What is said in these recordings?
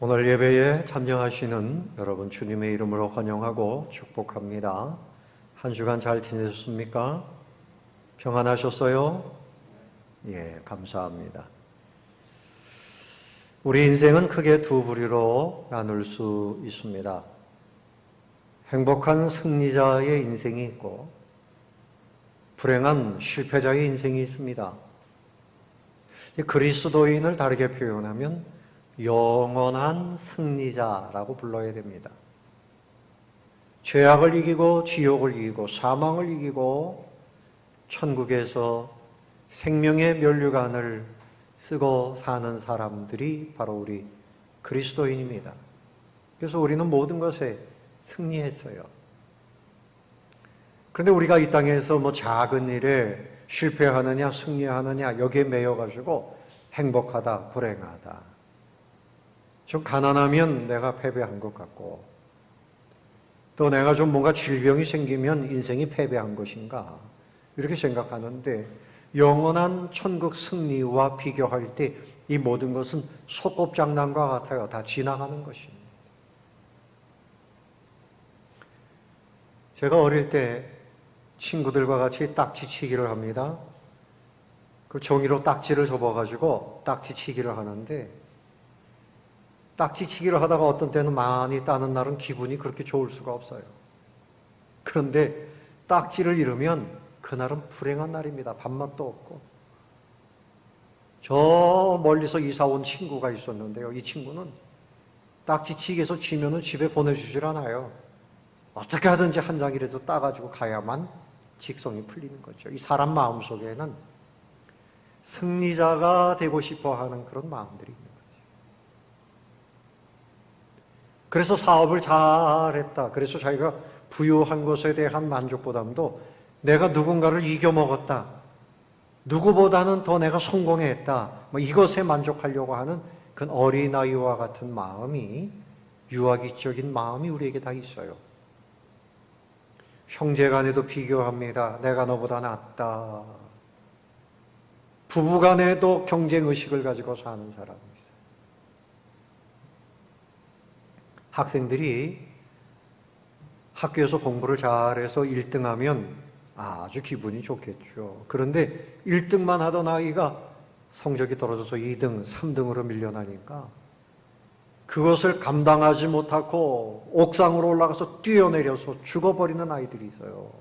오늘 예배에 참여하시는 여러분 주님의 이름으로 환영하고 축복합니다. 한 주간 잘 지내셨습니까? 평안하셨어요? 예, 감사합니다. 우리 인생은 크게 두 부류로 나눌 수 있습니다. 행복한 승리자의 인생이 있고 불행한 실패자의 인생이 있습니다. 그리스도인을 다르게 표현하면 영원한 승리자라고 불러야 됩니다. 죄악을 이기고 지옥을 이기고 사망을 이기고 천국에서 생명의 면류관을 쓰고 사는 사람들이 바로 우리 그리스도인입니다. 그래서 우리는 모든 것에 승리했어요. 그런데 우리가 이 땅에서 작은 일에 실패하느냐 승리하느냐 여기에 매여가지고 행복하다 불행하다, 좀 가난하면 내가 패배한 것 같고, 또 내가 좀 뭔가 질병이 생기면 인생이 패배한 것인가 이렇게 생각하는데, 영원한 천국 승리와 비교할 때 이 모든 것은 소꿉장난과 같아요. 다 지나가는 것입니다. 제가 어릴 때 친구들과 같이 딱지치기를 합니다. 그 종이로 딱지를 접어가지고 딱지치기를 하는데, 딱지치기를 하다가 어떤 때는 많이 따는 날은 기분이 그렇게 좋을 수가 없어요. 그런데 딱지를 잃으면 그날은 불행한 날입니다. 밥맛도 없고. 저 멀리서 이사 온 친구가 있었는데요. 이 친구는 딱지치기에서 지면은 집에 보내주질 않아요. 어떻게 하든지 한 장이라도 따가지고 가야만 직성이 풀리는 거죠. 이 사람 마음속에는 승리자가 되고 싶어 하는 그런 마음들이 있는 거죠. 그래서 사업을 잘했다, 그래서 자기가 부유한 것에 대한 만족보다도 내가 누군가를 이겨먹었다, 누구보다는 더 내가 성공했다, 이것에 만족하려고 하는 그 어린아이와 같은 마음이, 유아기적인 마음이 우리에게 다 있어요. 형제간에도 비교합니다. 내가 너보다 낫다. 부부간에도 경쟁의식을 가지고 사는 사람입니다. 학생들이 학교에서 공부를 잘해서 1등하면 아주 기분이 좋겠죠. 그런데 1등만 하던 아이가 성적이 떨어져서 2등, 3등으로 밀려나니까 그것을 감당하지 못하고 옥상으로 올라가서 뛰어내려서 죽어버리는 아이들이 있어요.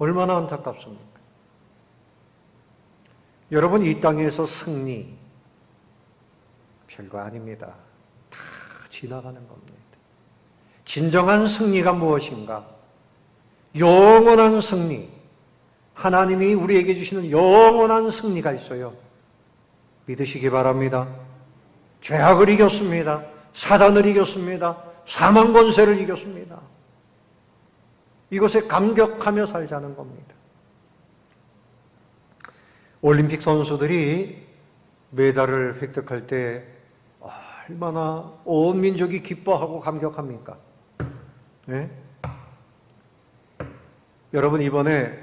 얼마나 안타깝습니까? 여러분, 이 땅에서 승리 별거 아닙니다. 다 지나가는 겁니다. 진정한 승리가 무엇인가? 영원한 승리. 하나님이 우리에게 주시는 영원한 승리가 있어요. 믿으시기 바랍니다. 죄악을 이겼습니다. 사단을 이겼습니다. 사망 권세를 이겼습니다. 이것에 감격하며 살자는 겁니다. 올림픽 선수들이 메달을 획득할 때 얼마나 온 민족이 기뻐하고 감격합니까? 네? 여러분, 이번에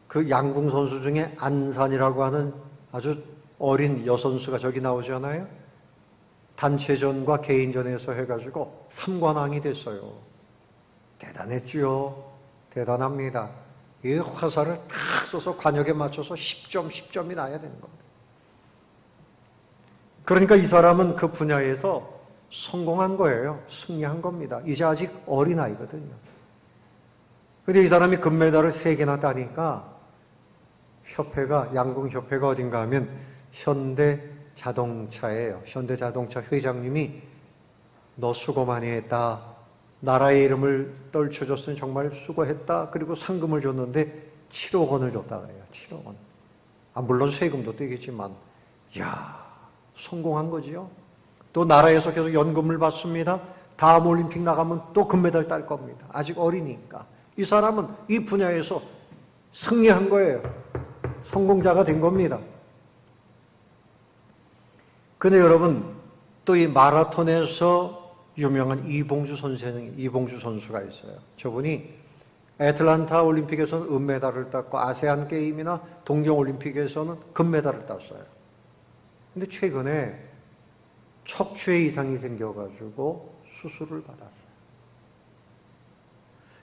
그 양궁 선수 중에 안산이라고 하는 아주 어린 여선수가 저기 나오잖아요. 단체전과 개인전에서 해가지고 3관왕이 됐어요. 대단했지요. 대단합니다. 이 화살을 탁 쏘서 관역에 맞춰서 10점이 나야 되는 겁니다. 그러니까 이 사람은 그 분야에서 성공한 거예요. 승리한 겁니다. 이제 아직 어린아이거든요. 근데 이 사람이 금메달을 3개나 따니까 협회가, 양궁협회가 어딘가 하면 현대자동차예요. 현대자동차 회장님이 너 수고 많이 했다. 나라의 이름을 떨쳐줬으니 정말 수고했다. 그리고 상금을 줬는데 7억 원을 줬다 그래요. 7억 원. 물론 세금도 떼겠지만, 성공한 거지요. 또 나라에서 계속 연금을 받습니다. 다음 올림픽 나가면 또 금메달 딸 겁니다. 아직 어리니까. 이 사람은 이 분야에서 승리한 거예요. 성공자가 된 겁니다. 근데 여러분, 또 이 마라톤에서 유명한 이봉주 선수가 있어요. 저분이 애틀란타 올림픽에서는 은메달을 땄고 아세안 게임이나 동경 올림픽에서는 금메달을 땄어요. 근데 최근에 척추에 이상이 생겨가지고 수술을 받았어요.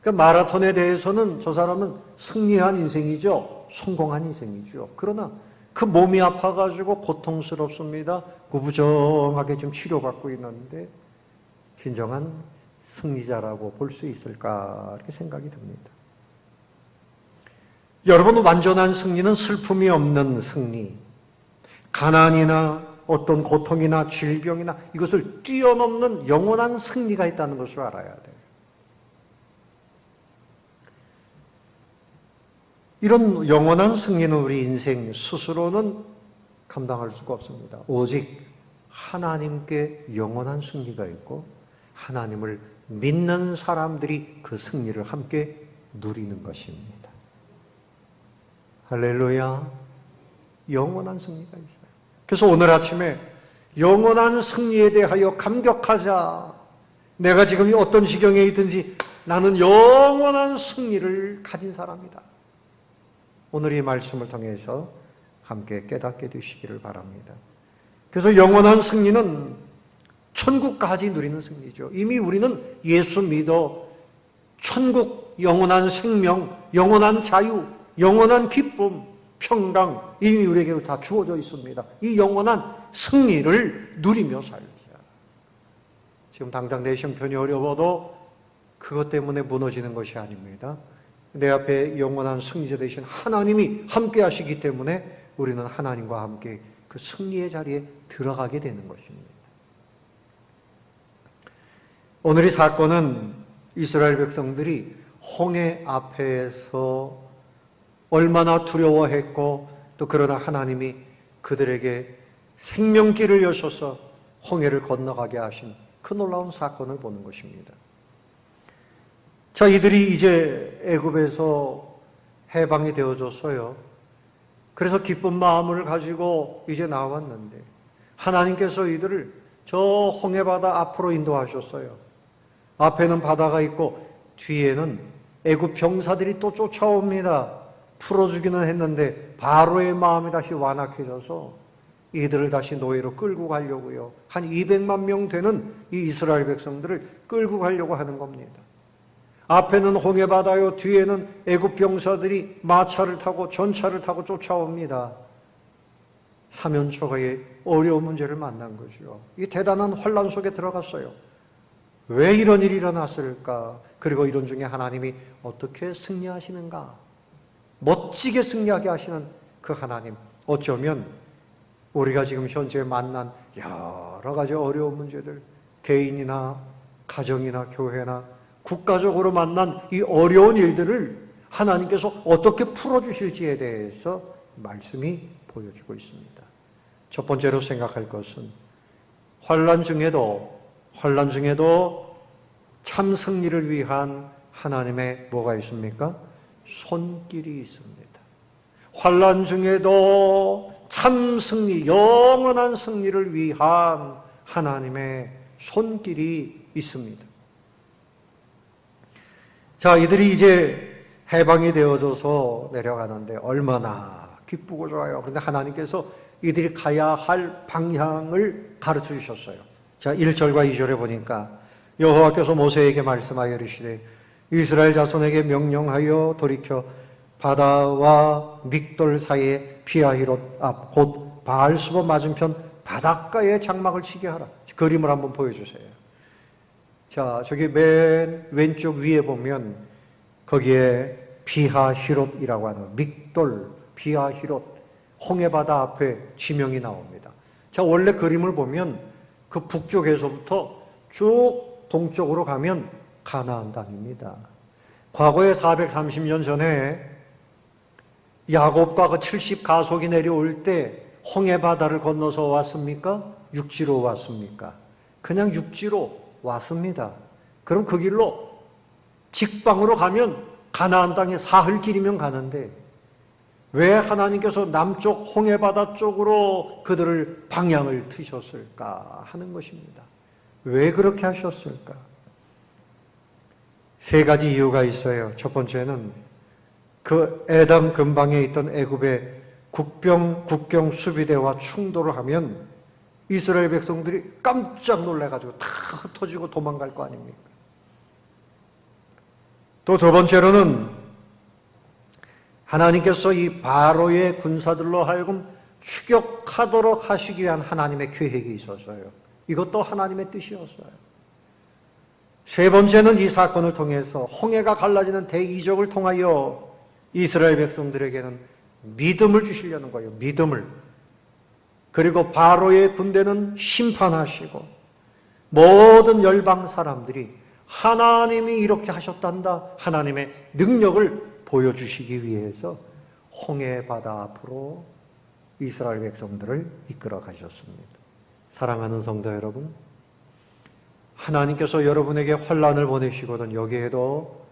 그러니까 마라톤에 대해서는 저 사람은 승리한 인생이죠. 성공한 인생이죠. 그러나 그 몸이 아파가지고 고통스럽습니다. 구부정하게 좀 치료받고 있는데 진정한 승리자라고 볼 수 있을까 이렇게 생각이 듭니다. 여러분, 완전한 승리는 슬픔이 없는 승리, 가난이나 어떤 고통이나 질병이나 이것을 뛰어넘는 영원한 승리가 있다는 것을 알아야 돼요. 이런 영원한 승리는 우리 인생 스스로는 감당할 수가 없습니다. 오직 하나님께 영원한 승리가 있고 하나님을 믿는 사람들이 그 승리를 함께 누리는 것입니다. 할렐루야. 영원한 승리가 있어요. 그래서 오늘 아침에 영원한 승리에 대하여 감격하자. 내가 지금 어떤 지경에 있든지 나는 영원한 승리를 가진 사람이다. 오늘 이 말씀을 통해서 함께 깨닫게 되시기를 바랍니다. 그래서 영원한 승리는 천국까지 누리는 승리죠. 이미 우리는 예수 믿어 천국, 영원한 생명, 영원한 자유, 영원한 기쁨, 평강 이미 우리에게 다 주어져 있습니다. 이 영원한 승리를 누리며 살자. 지금 당장 내 형편이 어려워도 그것 때문에 무너지는 것이 아닙니다. 내 앞에 영원한 승리자 되신 하나님이 함께 하시기 때문에 우리는 하나님과 함께 그 승리의 자리에 들어가게 되는 것입니다. 오늘 이 사건은 이스라엘 백성들이 홍해 앞에서 얼마나 두려워했고 또 그러나 하나님이 그들에게 생명길을 여셔서 홍해를 건너가게 하신 그 놀라운 사건을 보는 것입니다. 자, 이들이 이제 애굽에서 해방이 되어졌어요. 그래서 기쁜 마음을 가지고 이제 나왔는데 하나님께서 이들을 저 홍해바다 앞으로 인도하셨어요. 앞에는 바다가 있고 뒤에는 애굽 병사들이 또 쫓아옵니다. 풀어주기는 했는데 바로의 마음이 다시 완악해져서 이들을 다시 노예로 끌고 가려고요. 한 200만 명 되는 이 이스라엘 백성들을 끌고 가려고 하는 겁니다. 앞에는 홍해바다요, 뒤에는 애굽 병사들이 마차를 타고 전차를 타고 쫓아옵니다. 사면초가의 어려운 문제를 만난 거죠. 이 대단한 혼란 속에 들어갔어요. 왜 이런 일이 일어났을까? 그리고 이런 중에 하나님이 어떻게 승리하시는가? 멋지게 승리하게 하시는 그 하나님, 어쩌면 우리가 지금 현재 만난 여러 가지 어려운 문제들, 개인이나 가정이나 교회나 국가적으로 만난 이 어려운 일들을 하나님께서 어떻게 풀어주실지에 대해서 말씀이 보여주고 있습니다. 첫 번째로 생각할 것은 환난 중에도 참 승리를 위한 하나님의 뭐가 있습니까? 손길이 있습니다. 환난 중에도 참 승리, 영원한 승리를 위한 하나님의 손길이 있습니다. 자, 이들이 이제 해방이 되어져서 내려가는데 얼마나 기쁘고 좋아요. 그런데 하나님께서 이들이 가야 할 방향을 가르쳐 주셨어요. 자, 1절과 2절에 보니까 여호와께서 모세에게 말씀하여 이르시되 이스라엘 자손에게 명령하여 돌이켜 바다와 믹돌 사이에 피하히롯 앞 곧 바알수보 맞은편 바닷가에 장막을 치게 하라. 그림을 한번 보여주세요. 자, 저기 맨 왼쪽 위에 보면 거기에 비하히롯이라고 하는 믹돌, 비하히롯, 홍해바다 앞에 지명이 나옵니다. 자, 원래 그림을 보면 그 북쪽에서부터 쭉 동쪽으로 가면 가나안 땅입니다. 과거에 430년 전에 야곱과 그 70가족이 내려올 때 홍해바다를 건너서 왔습니까? 육지로 왔습니까? 그냥 육지로 왔습니다. 그럼 그 길로 직방으로 가면 가나안 땅에 사흘 길이면 가는데 왜 하나님께서 남쪽 홍해바다 쪽으로 그들을 방향을 트셨을까 하는 것입니다. 왜 그렇게 하셨을까? 세 가지 이유가 있어요. 첫 번째는 그 에담 근방에 있던 애굽의 국경 수비대와 충돌을 하면 이스라엘 백성들이 깜짝 놀래가지고 다 흩어지고 도망갈 거 아닙니까? 또 두 번째로는 하나님께서 이 바로의 군사들로 하여금 추격하도록 하시기 위한 하나님의 계획이 있었어요. 이것도 하나님의 뜻이었어요. 세 번째는 이 사건을 통해서 홍해가 갈라지는 대이적을 통하여 이스라엘 백성들에게는 믿음을 주시려는 거예요. 믿음을. 그리고 바로의 군대는 심판하시고 모든 열방 사람들이 하나님이 이렇게 하셨단다. 하나님의 능력을 보여주시기 위해서 홍해 바다 앞으로 이스라엘 백성들을 이끌어 가셨습니다. 사랑하는 성도 여러분, 하나님께서 여러분에게 환난을 보내시거든 여기에도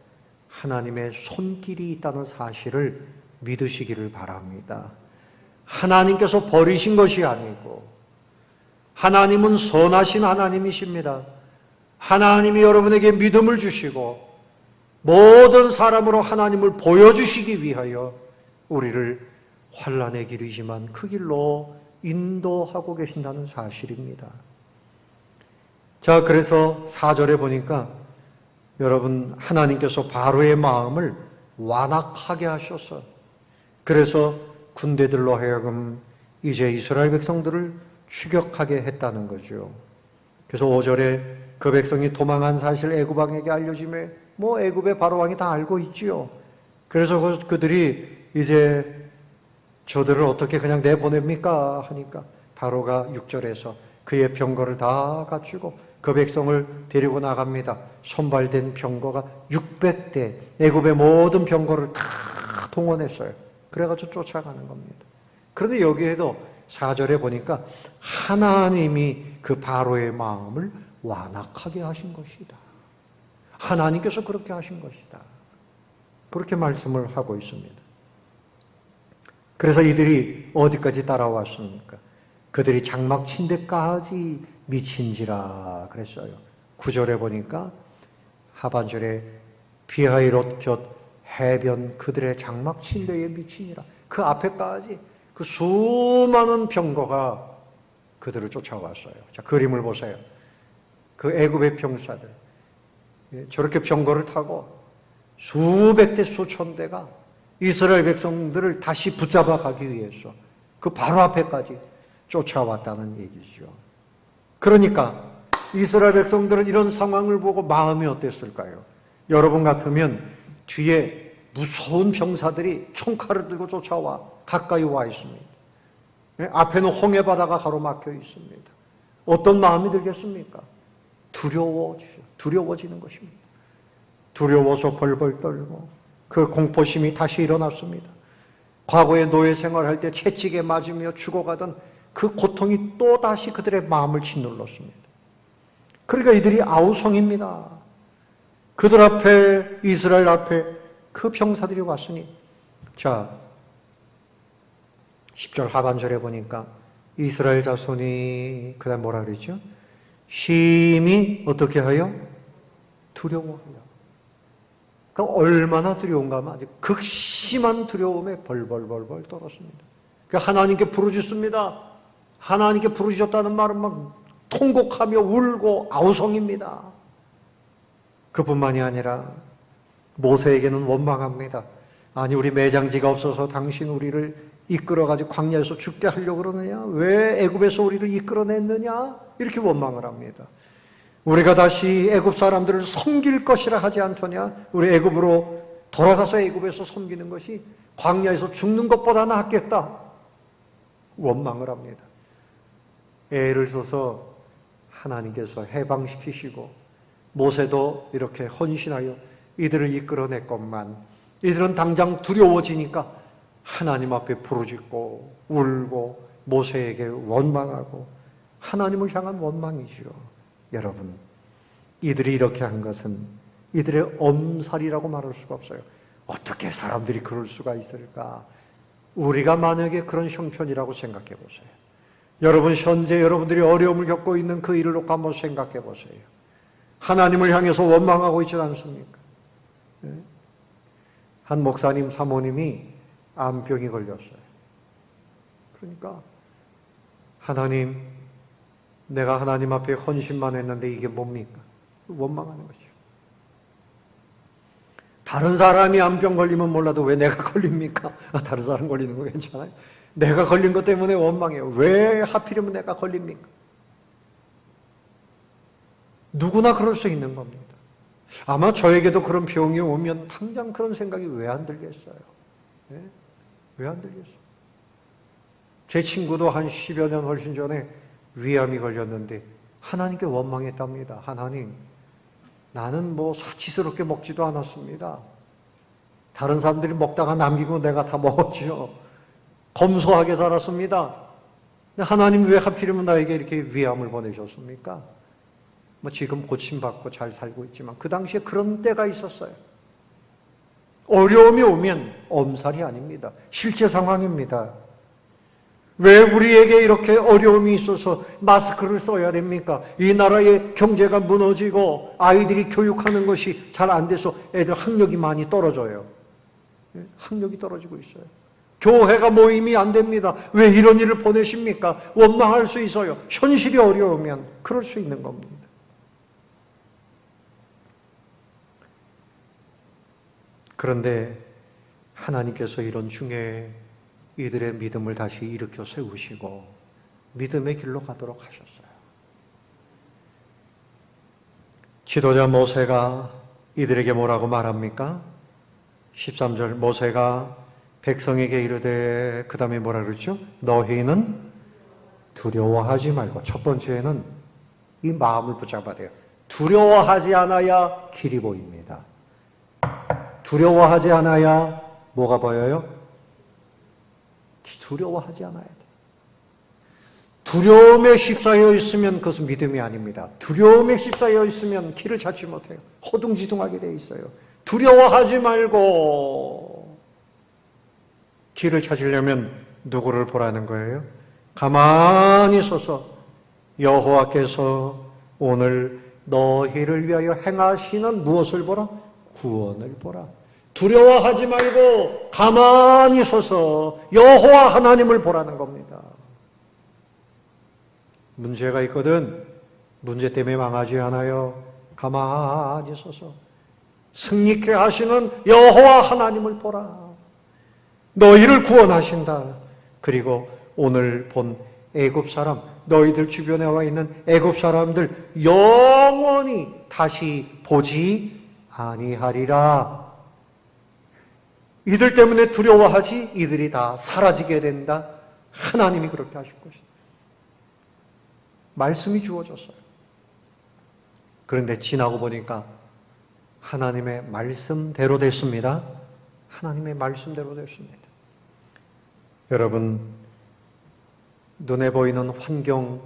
하나님의 손길이 있다는 사실을 믿으시기를 바랍니다. 하나님께서 버리신 것이 아니고 하나님은 선하신 하나님이십니다. 하나님이 여러분에게 믿음을 주시고 모든 사람으로 하나님을 보여주시기 위하여 우리를 환난의 길이지만 그 길로 인도하고 계신다는 사실입니다. 자, 그래서 4절에 보니까 여러분 하나님께서 바로의 마음을 완악하게 하셔서 그래서 군대들로 하여금 이제 이스라엘 백성들을 추격하게 했다는 거죠. 그래서 5절에 그 백성이 도망한 사실 애굽 왕에게 알려짐에 뭐 애굽의 바로 왕이 다 알고 있지요. 그래서 그들이 이제 저들을 어떻게 그냥 내보냅니까? 하니까 바로가 6절에서 그의 병거를 다 갖추고 그 백성을 데리고 나갑니다. 선발된 병거가 600대, 애굽의 모든 병거를 다 동원했어요. 그래가지고 쫓아가는 겁니다. 그런데 여기에도 4절에 보니까 하나님이 그 바로의 마음을 완악하게 하신 것이다. 하나님께서 그렇게 하신 것이다. 그렇게 말씀을 하고 있습니다. 그래서 이들이 어디까지 따라왔습니까? 그들이 장막 친 데까지 미친지라 그랬어요. 9절에 보니까 하반절에 비하이롯 곁 해변 그들의 장막 친 데에 미치니라. 그 앞에까지 그 수많은 병거가 그들을 쫓아왔어요. 자, 그림을 보세요. 그 애굽의 병사들 저렇게 병거를 타고 수백 대 수천 대가 이스라엘 백성들을 다시 붙잡아 가기 위해서 그 바로 앞에까지 쫓아왔다는 얘기죠. 그러니까 이스라엘 백성들은 이런 상황을 보고 마음이 어땠을까요? 여러분 같으면 뒤에 무서운 병사들이 총칼을 들고 쫓아와 가까이 와 있습니다. 앞에는 홍해 바다가 가로막혀 있습니다. 어떤 마음이 들겠습니까? 두려워지는 것입니다. 두려워서 벌벌 떨고 그 공포심이 다시 일어났습니다. 과거에 노예 생활할 때 채찍에 맞으며 죽어가던 그 고통이 또다시 그들의 마음을 짓눌렀습니다. 그러니까 이들이 아우성입니다. 그들 앞에 이스라엘 앞에 그 병사들이 왔으니 자 10절 하반절에 보니까 이스라엘 자손이 그 다음 뭐라 그랬죠? 심히 어떻게 하여? 두려워하여. 그럼 얼마나 두려운가 하면 아주 극심한 두려움에 벌벌벌벌 떨었습니다. 그러니까 하나님께 부르짖습니다. 하나님께 부르짖었다는 말은 막 통곡하며 울고 아우성입니다. 그뿐만이 아니라 모세에게는 원망합니다. 아니 우리 매장지가 없어서 당신 우리를 이끌어가지고 광야에서 죽게 하려고 그러느냐? 왜 애굽에서 우리를 이끌어냈느냐? 이렇게 원망을 합니다. 우리가 다시 애굽 사람들을 섬길 것이라 하지 않더냐? 우리 애굽으로 돌아가서 애굽에서 섬기는 것이 광야에서 죽는 것보다 낫겠다. 원망을 합니다. 애를 써서 하나님께서 해방시키시고 모세도 이렇게 헌신하여 이들을 이끌어냈건만 이들은 당장 두려워지니까 하나님 앞에 부르짖고 울고 모세에게 원망하고 하나님을 향한 원망이죠. 여러분, 이들이 이렇게 한 것은 이들의 엄살이라고 말할 수가 없어요. 어떻게 사람들이 그럴 수가 있을까? 우리가 만약에 그런 형편이라고 생각해 보세요. 여러분, 현재 여러분들이 어려움을 겪고 있는 그 일을 놓고 한번 생각해 보세요. 하나님을 향해서 원망하고 있지 않습니까? 한 목사님 사모님이 암병이 걸렸어요. 그러니까 하나님, 내가 하나님 앞에 헌신만 했는데 이게 뭡니까? 원망하는 거죠. 다른 사람이 암병 걸리면 몰라도 왜 내가 걸립니까? 다른 사람 걸리는 거 괜찮아요? 내가 걸린 것 때문에 원망해요. 왜 하필이면 내가 걸립니까? 누구나 그럴 수 있는 겁니다. 아마 저에게도 그런 병이 오면 당장 그런 생각이 왜 안 들겠어요? 네? 왜 안 들겠어요? 제 친구도 한 10여 년 훨씬 전에 위암이 걸렸는데 하나님께 원망했답니다. 하나님, 나는 뭐 사치스럽게 먹지도 않았습니다. 다른 사람들이 먹다가 남기고 내가 다 먹었지요. 검소하게 살았습니다. 하나님 왜 하필이면 나에게 이렇게 위암을 보내셨습니까? 뭐 지금 고침받고 잘 살고 있지만 그 당시에 그런 때가 있었어요. 어려움이 오면 엄살이 아닙니다. 실제 상황입니다. 왜 우리에게 이렇게 어려움이 있어서 마스크를 써야 됩니까? 이 나라의 경제가 무너지고 아이들이 교육하는 것이 잘 안 돼서 애들 학력이 많이 떨어져요. 학력이 떨어지고 있어요. 교회가 모임이 안 됩니다. 왜 이런 일을 보내십니까? 원망할 수 있어요. 현실이 어려우면 그럴 수 있는 겁니다. 그런데 하나님께서 이런 중에 이들의 믿음을 다시 일으켜 세우시고 믿음의 길로 가도록 하셨어요. 지도자 모세가 이들에게 뭐라고 말합니까? 13절 모세가 백성에게 이르되 그 다음에 뭐라 그랬죠? 너희는 두려워하지 말고 첫 번째는 이 마음을 붙잡아야 돼요. 두려워하지 않아야 길이 보입니다. 두려워하지 않아야 뭐가 보여요? 두려워하지 않아야 돼. 두려움에 휩싸여 있으면 그것은 믿음이 아닙니다. 두려움에 휩싸여 있으면 길을 찾지 못해요. 허둥지둥하게 돼 있어요. 두려워하지 말고 길을 찾으려면 누구를 보라는 거예요? 가만히 서서 여호와께서 오늘 너희를 위하여 행하시는 무엇을 보라? 구원을 보라. 두려워하지 말고 가만히 서서 여호와 하나님을 보라는 겁니다. 문제가 있거든 문제 때문에 망하지 않아요. 가만히 서서 승리케 하시는 여호와 하나님을 보라. 너희를 구원하신다. 그리고 오늘 본 애굽 사람, 너희들 주변에 와 있는 애굽 사람들 영원히 다시 보지 아니하리라. 이들 때문에 두려워하지 이들이 다 사라지게 된다. 하나님이 그렇게 하실 것이다. 말씀이 주어졌어요. 그런데 지나고 보니까 하나님의 말씀대로 됐습니다. 하나님의 말씀대로 됐습니다. 여러분, 눈에 보이는 환경,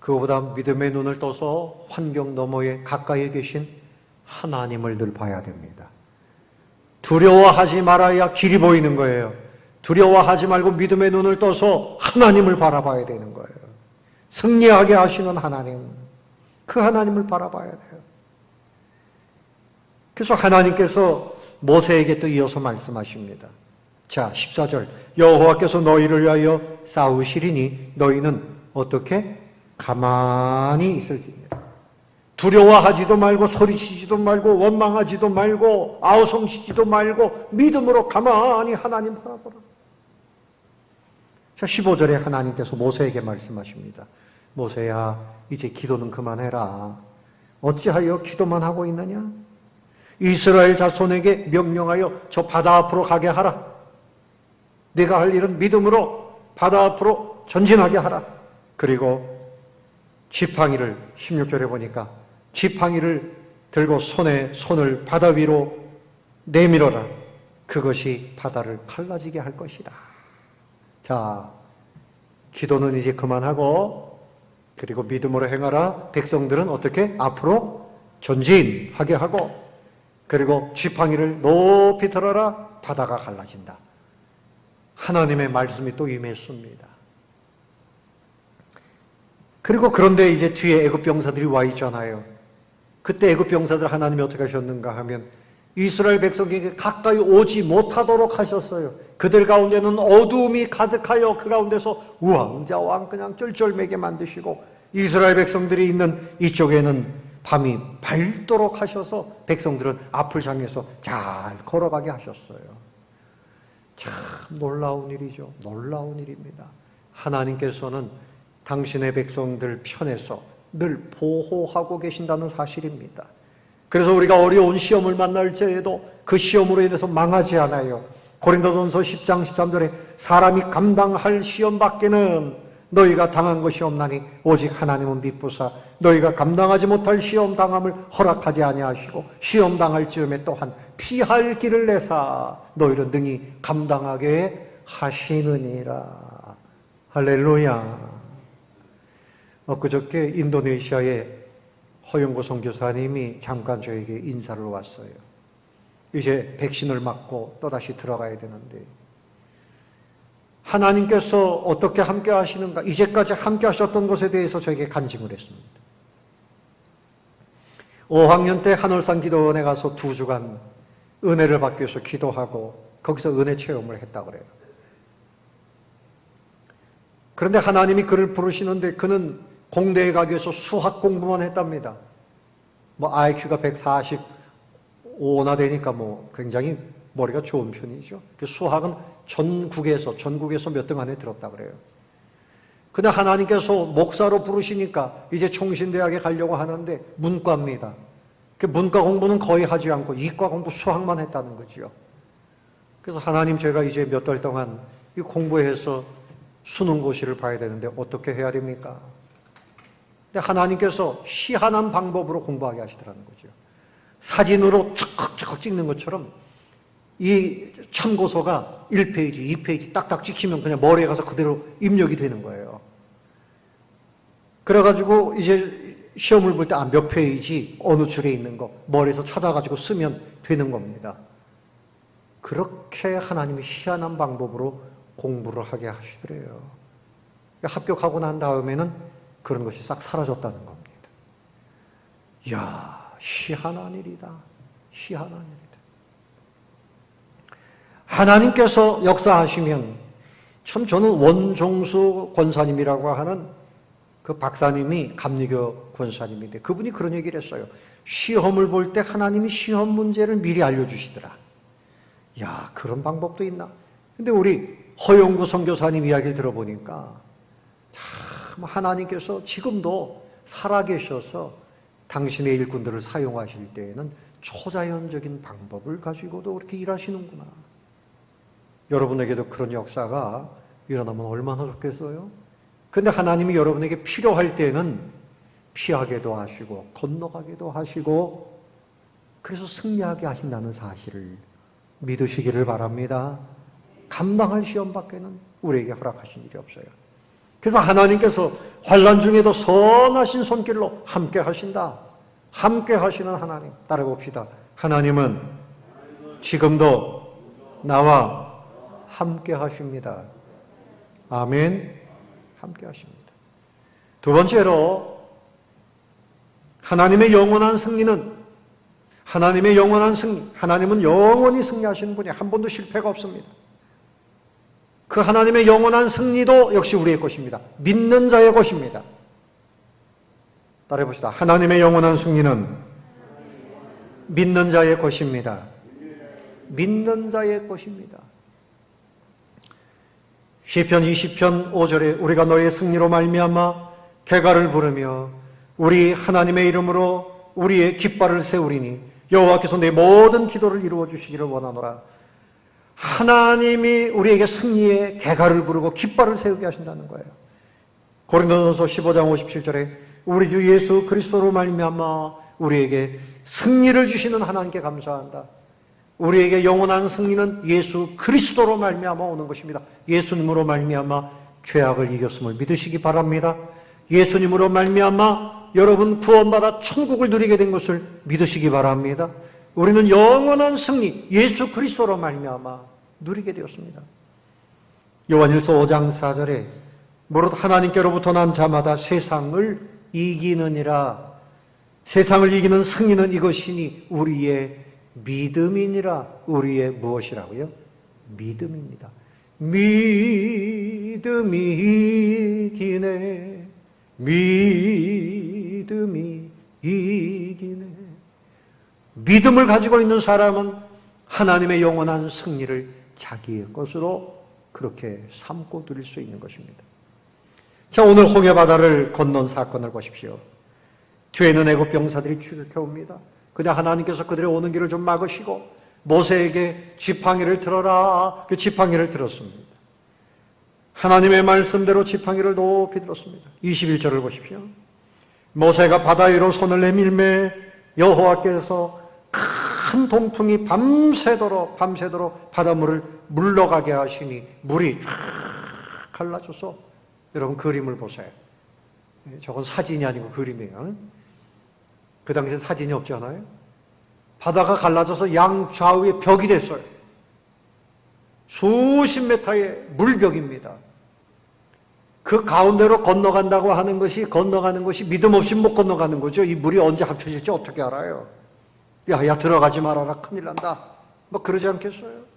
그거보다 믿음의 눈을 떠서 환경 너머에 가까이에 계신 하나님을 늘 봐야 됩니다. 두려워하지 말아야 길이 보이는 거예요. 두려워하지 말고 믿음의 눈을 떠서 하나님을 바라봐야 되는 거예요. 승리하게 하시는 하나님, 그 하나님을 바라봐야 돼요. 그래서 하나님께서 모세에게 또 이어서 말씀하십니다. 자, 14절 여호와께서 너희를 위하여 싸우시리니 너희는 어떻게? 가만히 있을지니라. 두려워하지도 말고 소리치지도 말고 원망하지도 말고 아우성치지도 말고 믿음으로 가만히 하나님 바라보라. 자, 15절에 하나님께서 모세에게 말씀하십니다. 모세야, 이제 기도는 그만해라. 어찌하여 기도만 하고 있느냐? 이스라엘 자손에게 명령하여 저 바다 앞으로 가게 하라. 네가 할 일은 믿음으로 바다 앞으로 전진하게 하라. 그리고 지팡이를 16절에 보니까 지팡이를 들고 손을 바다 위로 내밀어라. 그것이 바다를 갈라지게 할 것이다. 자, 기도는 이제 그만하고 그리고 믿음으로 행하라. 백성들은 어떻게? 앞으로 전진하게 하고 그리고 지팡이를 높이 들어라. 바다가 갈라진다. 하나님의 말씀이 또 임했습니다. 그리고 그런데 이제 뒤에 애굽 병사들이 와 있잖아요. 그때 애굽 병사들 하나님이 어떻게 하셨는가 하면 이스라엘 백성에게 가까이 오지 못하도록 하셨어요. 그들 가운데는 어두움이 가득하여 그 가운데서 우왕좌왕 그냥 쩔쩔매게 만드시고 이스라엘 백성들이 있는 이쪽에는 밤이 밝도록 하셔서 백성들은 앞을 향해서 잘 걸어가게 하셨어요. 참 놀라운 일이죠. 놀라운 일입니다. 하나님께서는 당신의 백성들 편에서 늘 보호하고 계신다는 사실입니다. 그래서 우리가 어려운 시험을 만날 때에도 그 시험으로 인해서 망하지 않아요. 고린도전서 10장 13절에 사람이 감당할 시험 밖에는 너희가 당한 것이 없나니 오직 하나님은 미쁘사 너희가 감당하지 못할 시험 당함을 허락하지 아니하시고 시험 당할 즈음에 또한 피할 길을 내사 너희를 능히 감당하게 하시느니라. 할렐루야. 엊그저께 인도네시아의 허영구 선교사님이 잠깐 저에게 인사를 왔어요. 이제 백신을 맞고 또다시 들어가야 되는데 하나님께서 어떻게 함께 하시는가, 이제까지 함께 하셨던 것에 대해서 저에게 간증을 했습니다. 5학년 때 하늘산 기도원에 가서 2주간 은혜를 받기 위해서 기도하고 거기서 은혜 체험을 했다고 그래요. 그런데 하나님이 그를 부르시는데 그는 공대에 가기 위해서 수학 공부만 했답니다. IQ가 145나 되니까 굉장히 머리가 좋은 편이죠. 수학은 전국에서 몇 등 안에 들었다 그래요. 근데 하나님께서 목사로 부르시니까 이제 총신대학에 가려고 하는데 문과입니다. 문과 공부는 거의 하지 않고 이과 공부 수학만 했다는 거죠. 그래서 하나님 제가 이제 몇 달 동안 이 공부해서 수능고시를 봐야 되는데 어떻게 해야 됩니까? 근데 하나님께서 희한한 방법으로 공부하게 하시더라는 거죠. 사진으로 척척 찍는 것처럼 이 참고서가 1페이지, 2페이지 딱딱 찍히면 그냥 머리에 가서 그대로 입력이 되는 거예요. 그래가지고 이제 시험을 볼 때 몇 페이지, 어느 줄에 있는 거 머리에서 찾아가지고 쓰면 되는 겁니다. 그렇게 하나님이 희한한 방법으로 공부를 하게 하시더래요. 합격하고 난 다음에는 그런 것이 싹 사라졌다는 겁니다. 이야, 희한한 일이다. 희한한 일이다. 하나님께서 역사하시면 참 저는 원종수 권사님이라고 하는 그 박사님이 감리교 권사님인데 그분이 그런 얘기를 했어요. 시험을 볼 때 하나님이 시험 문제를 미리 알려주시더라. 야, 그런 방법도 있나? 근데 우리 허영구 선교사님 이야기를 들어보니까 참 하나님께서 지금도 살아계셔서 당신의 일꾼들을 사용하실 때에는 초자연적인 방법을 가지고도 그렇게 일하시는구나. 여러분에게도 그런 역사가 일어나면 얼마나 좋겠어요? 근데 하나님이 여러분에게 필요할 때는 피하게도 하시고 건너가게도 하시고 그래서 승리하게 하신다는 사실을 믿으시기를 바랍니다. 감당할 시험 밖에는 우리에게 허락하신 일이 없어요. 그래서 하나님께서 환난 중에도 선하신 손길로 함께 하신다. 함께 하시는 하나님 따라 봅시다. 하나님은 지금도 나와 함께 하십니다. 아멘. 함께 하십니다. 두 번째로 하나님의 영원한 승리는 하나님은 영원히 승리하시는 분이 한 번도 실패가 없습니다. 그 하나님의 영원한 승리도 역시 우리의 것입니다. 믿는 자의 것입니다. 따라해 봅시다. 하나님의 영원한 승리는 믿는 자의 것입니다. 믿는 자의 것입니다. 시편 20편 5절에 우리가 너의 승리로 말미암아 개가를 부르며 우리 하나님의 이름으로 우리의 깃발을 세우리니 여호와께서 내 모든 기도를 이루어 주시기를 원하노라. 하나님이 우리에게 승리의 개가를 부르고 깃발을 세우게 하신다는 거예요. 고린도전서 15장 57절에 우리 주 예수 그리스도로 말미암아 우리에게 승리를 주시는 하나님께 감사한다. 우리에게 영원한 승리는 예수 그리스도로 말미암아 오는 것입니다. 예수님으로 말미암아 죄악을 이겼음을 믿으시기 바랍니다. 예수님으로 말미암아 여러분 구원받아 천국을 누리게 된 것을 믿으시기 바랍니다. 우리는 영원한 승리 예수 그리스도로 말미암아 누리게 되었습니다. 요한일서 5장 4절에 무릇 하나님께로부터 난 자마다 세상을 이기느니라. 세상을 이기는 승리는 이것이니 우리의 믿음이니라. 우리의 무엇이라고요? 믿음입니다. 믿음이 이기네. 믿음이 이기네. 믿음을 가지고 있는 사람은 하나님의 영원한 승리를 자기의 것으로 그렇게 삼고 누릴 수 있는 것입니다. 자, 오늘 홍해바다를 건넌 사건을 보십시오. 뒤에는 애굽 병사들이 추격해 옵니다. 그냥 하나님께서 그들의 오는 길을 좀 막으시고 모세에게 지팡이를 들어라. 그 지팡이를 들었습니다. 하나님의 말씀대로 지팡이를 높이 들었습니다. 21절을 보십시오. 모세가 바다 위로 손을 내밀매 여호와께서 큰 동풍이 밤새도록 바닷물을 물러가게 하시니 물이 쫙 갈라져서, 여러분 그림을 보세요. 저건 사진이 아니고 그림이에요. 그 당시에 사진이 없잖아요. 바다가 갈라져서 양좌우에 벽이 됐어요. 수십 메타의 물벽입니다. 그 가운데로 건너가는 것이 믿음 없이 못 건너가는 거죠. 이 물이 언제 합쳐질지 어떻게 알아요? 야, 들어가지 말아라. 큰일 난다. 뭐 그러지 않겠어요?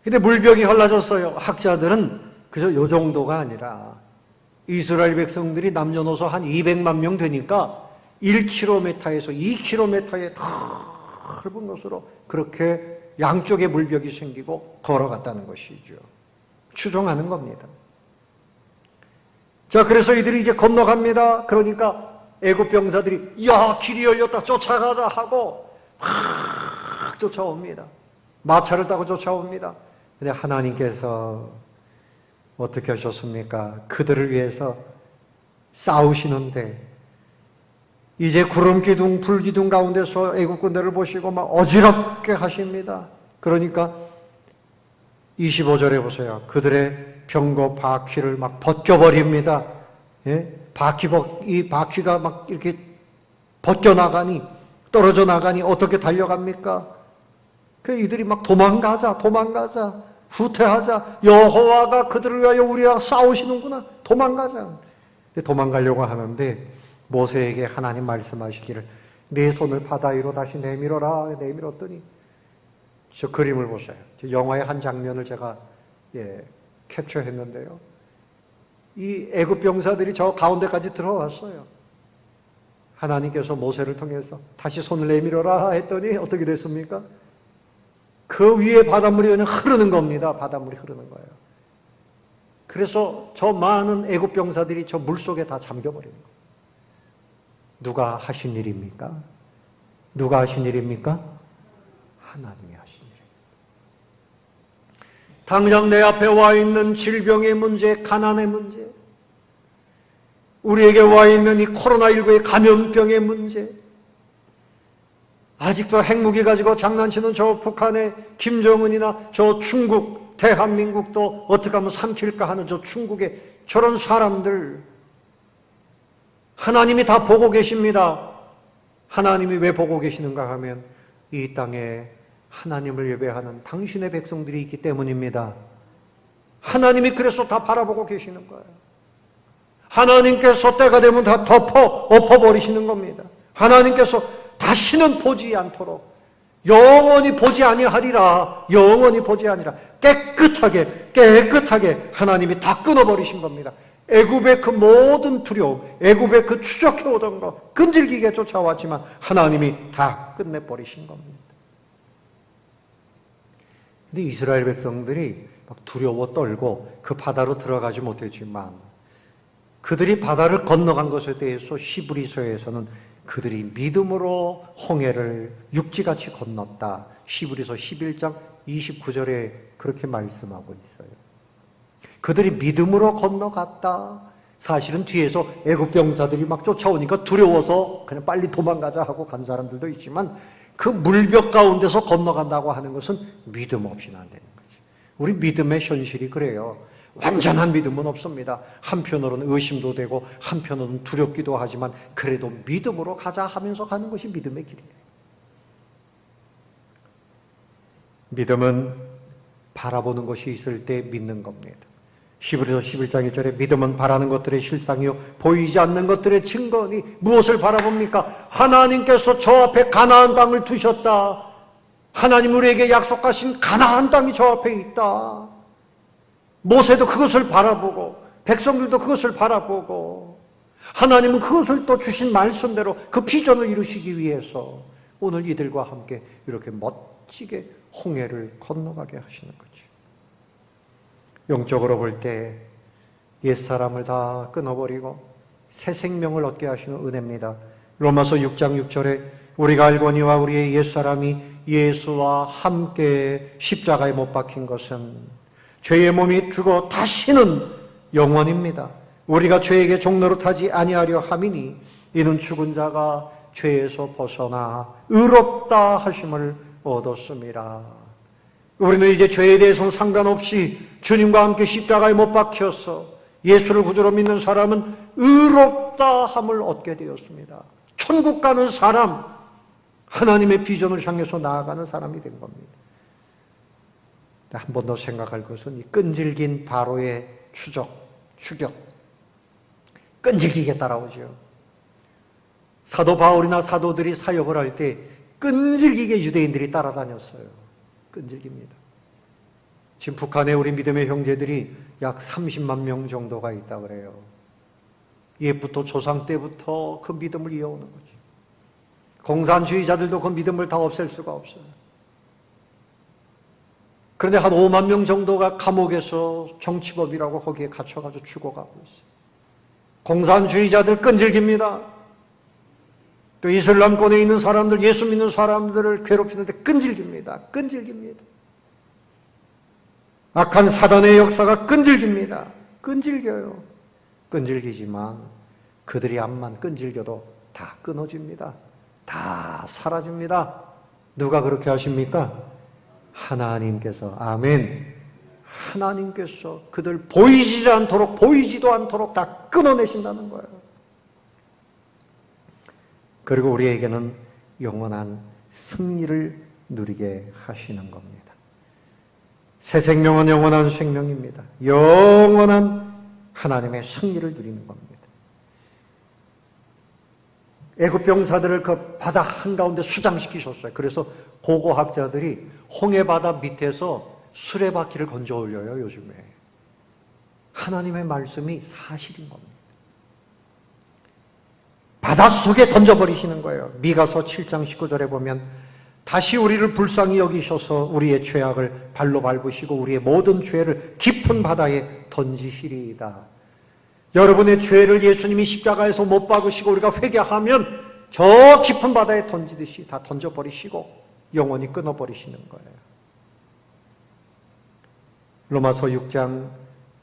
근데 물벽이 갈라졌어요. 학자들은 그저 요 정도가 아니라 이스라엘 백성들이 남녀노소 한 200만 명 되니까 1km에서 2km의 넓은 곳으로 그렇게 양쪽에 물벽이 생기고 걸어갔다는 것이죠. 추정하는 겁니다. 자, 그래서 이들이 이제 건너갑니다. 그러니까 애굽 병사들이 야, 길이 열렸다, 쫓아가자 하고 확 쫓아옵니다. 마차를 타고 쫓아옵니다. 근데 하나님께서 어떻게 하셨습니까? 그들을 위해서 싸우시는데 이제 구름 기둥, 불 기둥 가운데서 애굽 군대를 보시고 막 어지럽게 하십니다. 그러니까 25절에 보세요. 그들의 병거 바퀴를 막 벗겨버립니다. 예? 이 바퀴가 막 이렇게 벗겨나가니, 떨어져 나가니 어떻게 달려갑니까? 그 이들이 막 도망가자, 후퇴하자. 여호와가 그들을 위하여 우리와 싸우시는구나. 도망가자. 도망가려고 하는데 모세에게 하나님 말씀하시기를 네 손을 바다 위로 다시 내밀어라. 내밀었더니 저 그림을 보세요. 저 영화의 한 장면을 제가 캡처했는데요. 이 애굽 병사들이 저 가운데까지 들어왔어요. 하나님께서 모세를 통해서 다시 손을 내밀어라 했더니 어떻게 됐습니까? 그 위에 바닷물이 그냥 흐르는 겁니다. 바닷물이 흐르는 거예요. 그래서 저 많은 애굽 병사들이 저 물속에 다 잠겨버리는 거예요. 누가 하신 일입니까? 누가 하신 일입니까? 하나님이 하신 일입니다. 당장 내 앞에 와 있는 질병의 문제, 가난의 문제, 우리에게 와 있는 이 코로나19의 감염병의 문제, 아직도 핵무기 가지고 장난치는 저 북한의 김정은이나 저 중국, 대한민국도 어떻게 하면 삼킬까 하는 저 중국의 저런 사람들, 하나님이 다 보고 계십니다. 하나님이 왜 보고 계시는가 하면 이 땅에 하나님을 예배하는 당신의 백성들이 있기 때문입니다. 하나님이 그래서 다 바라보고 계시는 거예요. 하나님께서 때가 되면 다 엎어버리시는 겁니다. 하나님께서 다시는 보지 않도록 영원히 보지 아니하리라. 영원히 보지 아니라 깨끗하게 하나님이 다 끊어버리신 겁니다. 애굽의 그 모든 두려움, 애굽의 그 추적해오던 거, 끈질기게 쫓아왔지만 하나님이 다 끝내버리신 겁니다. 근데 이스라엘 백성들이 막 두려워 떨고 그 바다로 들어가지 못했지만 그들이 바다를 건너간 것에 대해서 히브리서에서는 그들이 믿음으로 홍해를 육지같이 건넜다. 히브리서 11장 29절에 그렇게 말씀하고 있어요. 그들이 믿음으로 건너갔다. 사실은 뒤에서 애굽 병사들이 막 쫓아오니까 두려워서 그냥 빨리 도망가자 하고 간 사람들도 있지만 그 물벽 가운데서 건너간다고 하는 것은 믿음 없이는 안 되는 거죠. 우리 믿음의 현실이 그래요. 완전한 믿음은 없습니다. 한편으로는 의심도 되고 한편으로는 두렵기도 하지만 그래도 믿음으로 가자 하면서 가는 것이 믿음의 길이에요. 믿음은 바라보는 것이 있을 때 믿는 겁니다. 히브리서 11장 1절에 믿음은 바라는 것들의 실상이요 보이지 않는 것들의 증거니 무엇을 바라봅니까? 하나님께서 저 앞에 가나안 땅을 두셨다. 하나님 우리에게 약속하신 가나안 땅이 저 앞에 있다. 모세도 그것을 바라보고 백성들도 그것을 바라보고 하나님은 그것을 또 주신 말씀대로 그 비전을 이루시기 위해서 오늘 이들과 함께 이렇게 멋지게 홍해를 건너가게 하시는 거죠. 영적으로 볼 때 옛사람을 다 끊어버리고 새 생명을 얻게 하시는 은혜입니다. 로마서 6장 6절에 우리가 알거니와 우리의 옛사람이 예수와 함께 십자가에 못 박힌 것은 죄의 몸이 죽어 다시는 영원입니다. 우리가 죄에게 종노릇하지 아니하려 함이니 이는 죽은 자가 죄에서 벗어나 의롭다 하심을 얻었습니다. 우리는 이제 죄에 대해서는 상관없이 주님과 함께 십자가에 못 박혀서 예수를 구주로 믿는 사람은 의롭다 함을 얻게 되었습니다. 천국 가는 사람, 하나님의 비전을 향해서 나아가는 사람이 된 겁니다. 한 번 더 생각할 것은 이 끈질긴 바로의 추격. 끈질기게 따라오죠. 사도 바울이나 사도들이 사역을 할 때 끈질기게 유대인들이 따라다녔어요. 끈질깁니다. 지금 북한에 우리 믿음의 형제들이 약 30만 명 정도가 있다 그래요. 옛부터 조상 때부터 그 믿음을 이어오는 거죠. 공산주의자들도 그 믿음을 다 없앨 수가 없어요. 그런데 한 5만 명 정도가 감옥에서 정치범이라고 거기에 갇혀가지고 죽어가고 있어요. 공산주의자들 끈질깁니다. 또 이슬람권에 있는 사람들, 예수 믿는 사람들을 괴롭히는데 끈질깁니다. 악한 사단의 역사가 끈질깁니다. 끈질겨요. 끈질기지만 그들이 암만 끈질겨도 다 끊어집니다. 다 사라집니다. 누가 그렇게 하십니까? 하나님께서. 아멘. 하나님께서 그들 보이지도 않도록 다 끊어내신다는 거예요. 그리고 우리에게는 영원한 승리를 누리게 하시는 겁니다. 새 생명은 영원한 생명입니다. 영원한 하나님의 승리를 누리는 겁니다. 애굽 병사들을 그 바다 한가운데 수장시키셨어요. 그래서 고고학자들이 홍해바다 밑에서 수레바퀴를 건져 올려요, 요즘에. 하나님의 말씀이 사실인 겁니다. 바닷속에 던져버리시는 거예요. 미가서 7장 19절에 보면 다시 우리를 불쌍히 여기셔서 우리의 죄악을 발로 밟으시고 우리의 모든 죄를 깊은 바다에 던지시리이다. 여러분의 죄를 예수님이 십자가에서 못 박으시고 우리가 회개하면 저 깊은 바다에 던지듯이 다 던져버리시고 영원히 끊어버리시는 거예요. 로마서 6장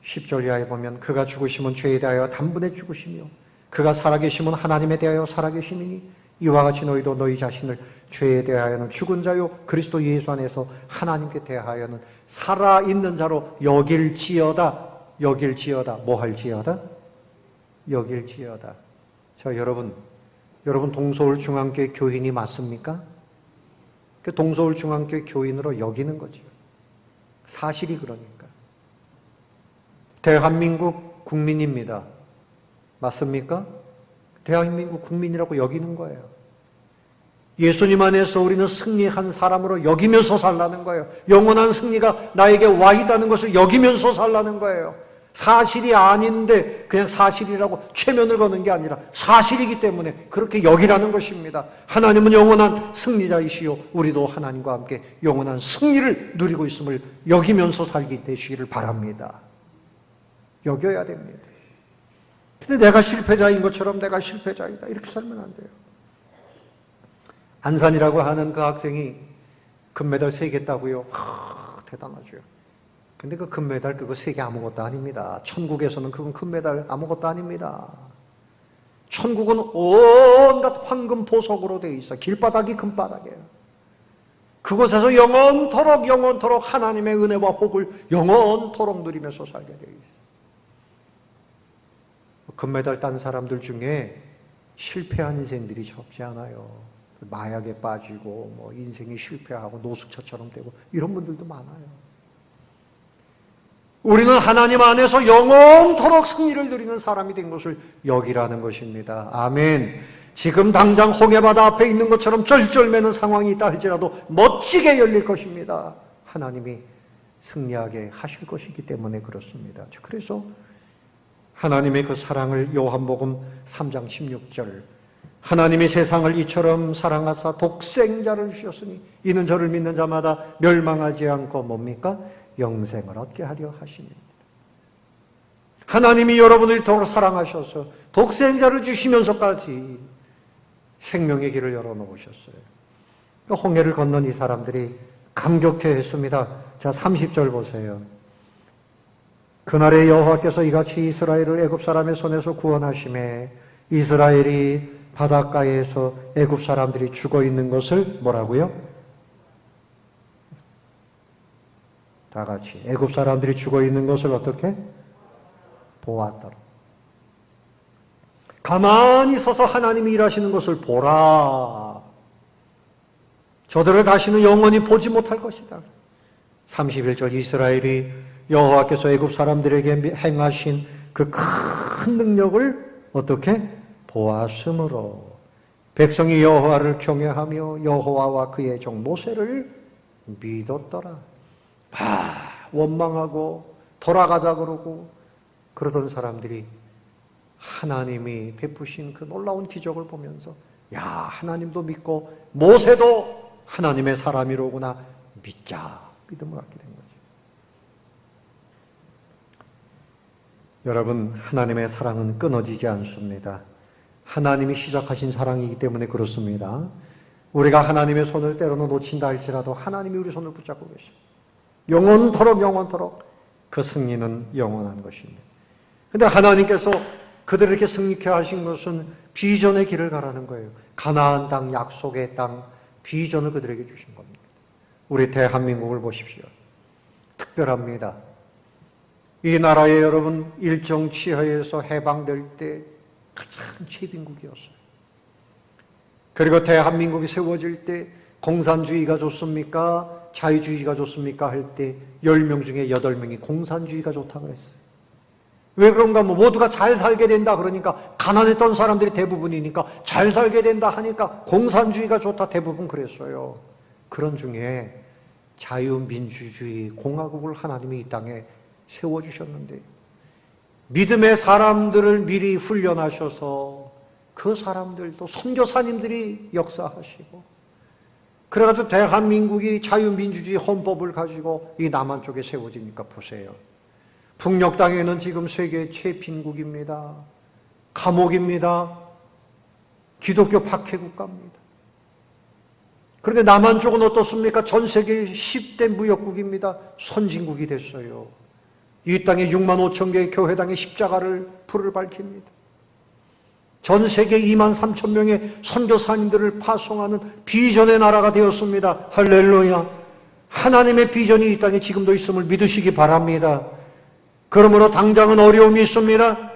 10절 이하에 보면 그가 죽으심은 죄에 대하여 단번에 죽으시며 그가 살아계심은 하나님에 대하여 살아계심이니 이와 같이 너희도 너희 자신을 죄에 대하여는 죽은 자요 그리스도 예수 안에서 하나님께 대하여는 살아있는 자로 여길지어다. 뭐 할지어다? 여길지어다. 자, 여러분 동서울 중앙교회 교인이 맞습니까? 그 동서울 중앙교회 교인으로 여기는 거죠. 사실이 그러니까. 대한민국 국민입니다. 맞습니까? 대한민국 국민이라고 여기는 거예요. 예수님 안에서 우리는 승리한 사람으로 여기면서 살라는 거예요. 영원한 승리가 나에게 와 있다는 것을 여기면서 살라는 거예요. 사실이 아닌데 그냥 사실이라고 최면을 거는 게 아니라 사실이기 때문에 그렇게 여기라는 것입니다. 하나님은 영원한 승리자이시요 우리도 하나님과 함께 영원한 승리를 누리고 있음을 여기면서 살게 되시기를 바랍니다. 여겨야 됩니다. 근데 내가 실패자인 것처럼 내가 실패자이다 이렇게 살면 안 돼요. 안산이라고 하는 그 학생이 금메달 3개 따고요. 대단하죠. 근데 그 금메달 그거 3개 아무것도 아닙니다. 천국에서는 그건 금메달 아무것도 아닙니다. 천국은 온갖 황금 보석으로 되어 있어. 길바닥이 금바닥이에요. 그곳에서 영원토록 하나님의 은혜와 복을 영원토록 누리면서 살게 되어 있어요. 금메달 딴 사람들 중에 실패한 인생들이 적지 않아요. 마약에 빠지고 뭐 인생이 실패하고 노숙처처럼 되고 이런 분들도 많아요. 우리는 하나님 안에서 영원토록 승리를 누리는 사람이 된 것을 여기라는 것입니다. 아멘. 지금 당장 홍해바다 앞에 있는 것처럼 쩔쩔매는 상황이 있다 할지라도 멋지게 열릴 것입니다. 하나님이 승리하게 하실 것이기 때문에 그렇습니다. 그래서 하나님의 그 사랑을 요한복음 3장 16절 하나님이 세상을 이처럼 사랑하사 독생자를 주셨으니 이는 저를 믿는 자마다 멸망하지 않고 뭡니까? 영생을 얻게 하려 하심입니다. 하나님이 여러분을 이토록 사랑하셔서 독생자를 주시면서까지 생명의 길을 열어놓으셨어요. 홍해를 건넌 이 사람들이 감격해했습니다. 자, 30절 보세요. 그날에 여호와께서 이같이 이스라엘을 애굽 사람의 손에서 구원하심에 이스라엘이 바닷가에서 애굽 사람들이 죽어 있는 것을 뭐라고요? 다 같이 애굽 사람들이 죽어 있는 것을 어떻게? 보았더라. 가만히 서서 하나님이 일하시는 것을 보라. 저들을 다시는 영원히 보지 못할 것이다. 31절 이스라엘이 여호와께서 애굽 사람들에게 행하신 그 큰 능력을 어떻게? 보았으므로 백성이 여호와를 경외하며 여호와와 그의 종 모세를 믿었더라. 원망하고 돌아가자 그러고 그러던 사람들이 하나님이 베푸신 그 놀라운 기적을 보면서 야, 하나님도 믿고 모세도 하나님의 사람이로구나 믿자. 믿음을 갖게 된 거죠. 여러분, 하나님의 사랑은 끊어지지 않습니다. 하나님이 시작하신 사랑이기 때문에 그렇습니다. 우리가 하나님의 손을 때로는 놓친다 할지라도 하나님이 우리 손을 붙잡고 계십니다. 영원토록 그 승리는 영원한 것입니다. 그런데 하나님께서 그들을 이렇게 승리케 하신 것은 비전의 길을 가라는 거예요. 가나안 땅, 약속의 땅, 비전을 그들에게 주신 겁니다. 우리 대한민국을 보십시오. 특별합니다. 이 나라에 여러분 일정 치하에서 해방될 때 가장 최빈국이었어요. 그리고 대한민국이 세워질 때 공산주의가 좋습니까? 자유주의가 좋습니까? 할 때 10명 중에 8명이 공산주의가 좋다고 그랬어요. 왜 그런가? 모두가 잘 살게 된다 그러니까 가난했던 사람들이 대부분이니까 잘 살게 된다 하니까 공산주의가 좋다 대부분 그랬어요. 그런 중에 자유민주주의 공화국을 하나님이 이 땅에 세워주셨는데 믿음의 사람들을 미리 훈련하셔서 그 사람들도 선교사님들이 역사하시고 그래가지고 대한민국이 자유민주주의 헌법을 가지고 이 남한 쪽에 세워지니까 보세요. 북녘 땅에는 지금 세계 최빈국입니다. 감옥입니다. 기독교 박해국가입니다. 그런데 남한 쪽은 어떻습니까? 전 세계 10대 무역국입니다. 선진국이 됐어요. 이 땅에 6만 5천 개의 교회당의 십자가를 불을 밝힙니다. 전 세계 2만 3천 명의 선교사님들을 파송하는 비전의 나라가 되었습니다. 할렐루야. 하나님의 비전이 이 땅에 지금도 있음을 믿으시기 바랍니다. 그러므로 당장은 어려움이 있습니다.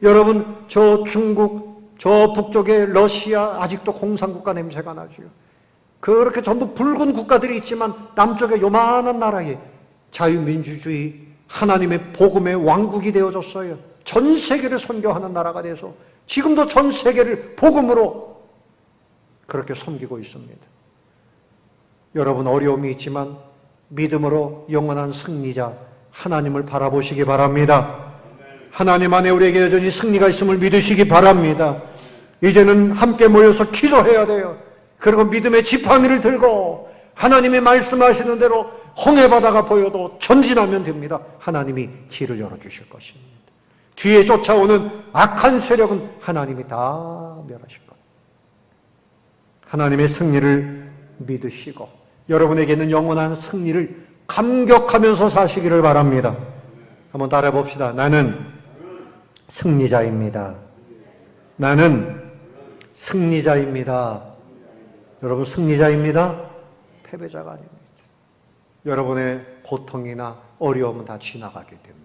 여러분, 저 중국, 저 북쪽의 러시아 아직도 공산국가 냄새가 나죠. 그렇게 전부 붉은 국가들이 있지만 남쪽의 요만한 나라에 자유민주주의 하나님의 복음의 왕국이 되어졌어요. 전 세계를 선교하는 나라가 돼서 지금도 전 세계를 복음으로 그렇게 섬기고 있습니다. 여러분 어려움이 있지만 믿음으로 영원한 승리자 하나님을 바라보시기 바랍니다. 하나님 안에 우리에게 여전히 승리가 있음을 믿으시기 바랍니다. 이제는 함께 모여서 기도해야 돼요. 그리고 믿음의 지팡이를 들고 하나님이 말씀하시는 대로 홍해바다가 보여도 전진하면 됩니다. 하나님이 길을 열어주실 것입니다. 뒤에 쫓아오는 악한 세력은 하나님이 다 멸하실 겁니다. 하나님의 승리를 믿으시고 여러분에게는 영원한 승리를 감격하면서 사시기를 바랍니다. 한번 따라해 봅시다. 나는 승리자입니다. 나는 승리자입니다. 여러분 승리자입니다. 패배자가 아닙니다. 여러분의 고통이나 어려움은 다 지나가게 됩니다.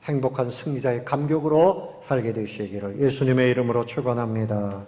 행복한 승리자의 감격으로 살게 되시기를 예수님의 이름으로 축원합니다.